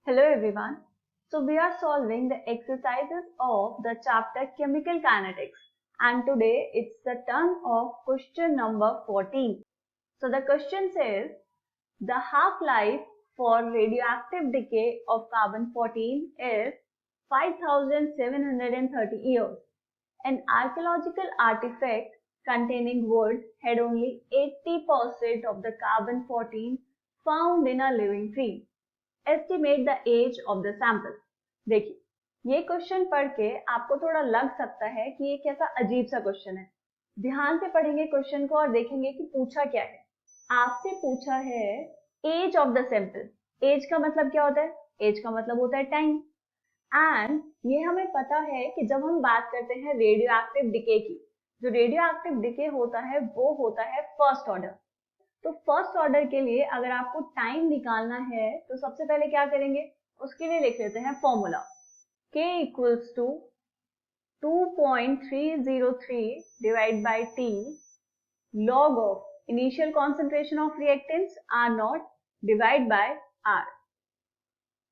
Hello everyone. So we are solving the exercises of the chapter Chemical Kinetics and today it's the turn of question number 14. So the question says the half-life for radioactive decay of carbon-14 is 5730 years. An archaeological artifact containing wood had only 80% of the carbon-14 found in a living tree. Estimate the age of the sample. देखिए ये question पढ़ के आपको थोड़ा लग सकता है कि ये कैसा अजीब सा क्वेश्चन है। ध्यान से पढ़ेंगे क्वेश्चन को और देखेंगे कि पूछा क्या है। आपसे पूछा है age of the sample. Age का मतलब क्या होता है? एज का मतलब होता है टाइम। एंड ये हमें पता है कि जब हम बात करते हैं रेडियो एक्टिव डिके की, जो रेडियो एक्टिव डिके होता है वो होता है फर्स्ट ऑर्डर। तो फर्स्ट ऑर्डर के लिए अगर आपको टाइम निकालना है तो सबसे पहले क्या करेंगे, उसके लिए लिख लेते हैं formula K equals to 2.303 divide by T log of initial concentration of reactants R naught divide by R।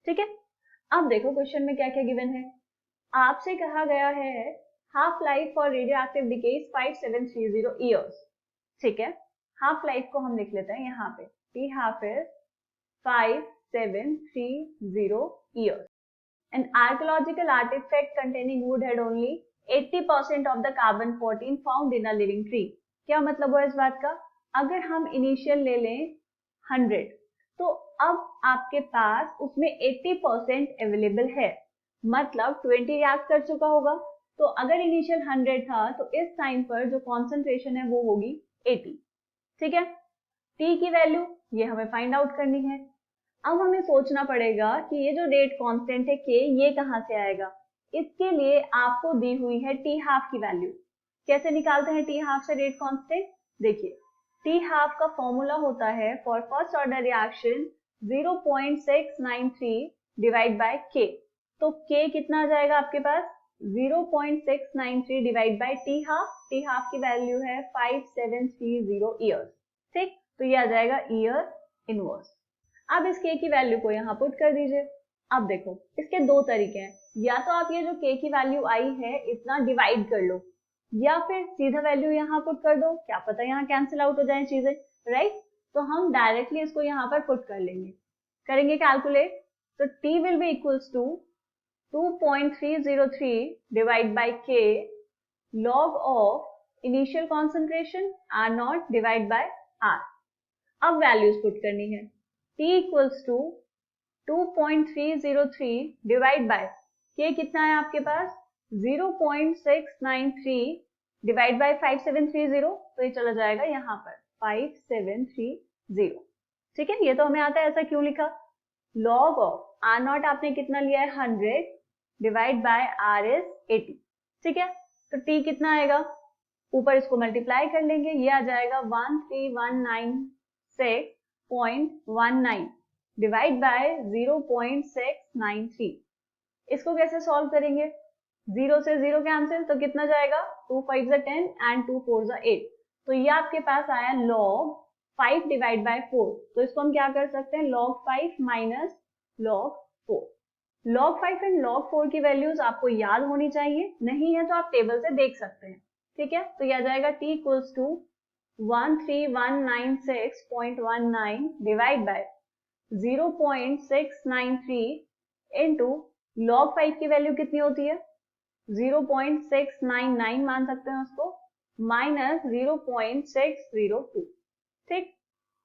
ठीक है, अब देखो क्वेश्चन में क्या क्या गिवन है। आपसे कहा गया है half life for radio active decay 5730 years. ठीक है, हाफ लाइफ को हम लिख लेते हैं यहाँ पे, T half is 5730 years. An archaeological artifact containing wood had only 80% of the carbon-14 found in a living tree. क्या मतलब हुआ इस बात का? अगर हम इनिशियल ले लें 100 तो अब आपके पास उसमें 80% अवेलेबल है, मतलब 20 रिएक्ट कर चुका होगा। तो अगर इनिशियल 100 था तो इस टाइम पर जो कॉन्सेंट्रेशन है वो होगी 80। ठीक है, T की वैल्यू ये हमें फाइंड आउट करनी है। अब हमें सोचना पड़ेगा कि ये जो रेट कांस्टेंट है K ये कहां से आएगा। इसके लिए आपको दी हुई है T हाफ की वैल्यू। कैसे निकालते हैं T हाफ से रेट कांस्टेंट? देखिए T हाफ का फॉर्मूला होता है for first order reaction 0.693 divide by K। तो K कितना आ जाएगा आपके पास? 0.693 divide by T half. T half की वैल्यू है 5730 ईयर्स। ठीक, तो ये आ जाएगा ईयर इनवर्स। अब इस K की वैल्यू को यहाँ पुट कर दीजिए। अब देखो इसके दो तरीके हैं, या तो आप ये जो K की वैल्यू आई है इतना डिवाइड कर लो, या फिर सीधा वैल्यू यहाँ पुट कर दो, क्या पता यहाँ कैंसिल आउट हो जाए चीजें, राइट। तो हम डायरेक्टली इसको यहाँ पर पुट कर लेंगे, करेंगे कैलकुलेट। तो T will be equals to 2.303 divide by K log of initial concentration R naught divide by R। अब वैल्यूज पुट करनी है। T equals to 2.303 divide by K कितना है आपके पास? 0.693 डिवाइड बाय 5730, तो ये चला जाएगा यहाँ पर 5730। ठीक है, ये तो हमें आता है, ऐसा क्यों लिखा? log ऑफ R नॉट आपने कितना लिया है 100 डिवाइड बाय R इज 80। ठीक है, तो T कितना आएगा? ऊपर इसको मल्टीप्लाई कर लेंगे, ये आ जाएगा 13196.19 डिवाइड बाय 0.693। इसको कैसे सॉल्व करेंगे? 0 से 0 कैंसिल, तो कितना जाएगा? 2 5 10 एंड 2 4 8। तो ये आपके पास आया log 5 डिवाइड बाय 4। तो इसको हम क्या कर सकते हैं? log 5 minus log 4। log 5 and log 4 की वैल्यूज आपको याद होनी चाहिए, नहीं है तो आप टेबल से देख सकते हैं। ठीक है, तो यह आ जाएगा T equals to 13196.19 divide by 0.693 into log 5 की वैल्यू कितनी होती है? 0.699 मान सकते हैं उसको, माइनस 0.602। ठीक,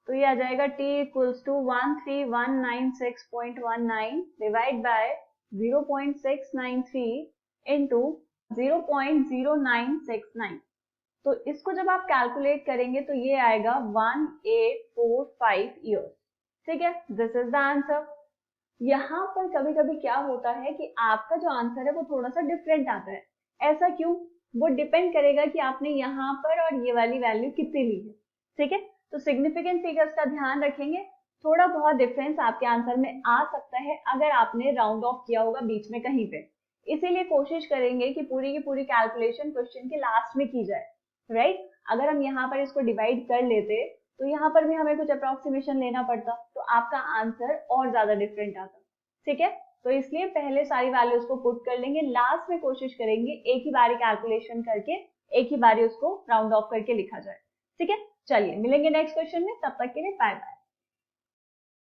तो ये आ जाएगा T equals to 13196.19 divide by 0.693 into 0.0969। तो इसको जब आप कैलकुलेट करेंगे तो ये आएगा 1845 ईयर्स। ठीक है, दिस इज द आंसर। यहाँ पर कभी कभी क्या होता है कि आपका जो आंसर है वो थोड़ा सा डिफरेंट आता है। ऐसा क्यों? वो डिपेंड करेगा कि आपने यहाँ पर और ये वाली वैल्यू कितनी ली है। ठीक है, तो सिग्निफिकेंट फिगर्स का ध्यान रखेंगे, थोड़ा बहुत डिफरेंस आपके आंसर में आ सकता है अगर आपने राउंड ऑफ किया होगा बीच में कहीं पे। इसीलिए कोशिश करेंगे कि पूरी की पूरी कैलकुलेशन क्वेश्चन के लास्ट में की जाए, राइट। अगर हम यहाँ पर इसको डिवाइड कर लेते तो यहाँ पर भी हमें कुछ अप्रोक्सीमेशन लेना पड़ता, तो आपका आंसर और ज्यादा डिफरेंट आता। ठीक है, तो इसलिए पहले सारी वैल्यूज को पुट कर लेंगे, लास्ट में कोशिश करेंगे एक ही बारी कैलकुलेशन करके एक ही बारी उसको राउंड ऑफ करके लिखा जाए। ठीक है, चलिए मिलेंगे नेक्स्ट क्वेश्चन में, तब तक के लिए बाय बाय।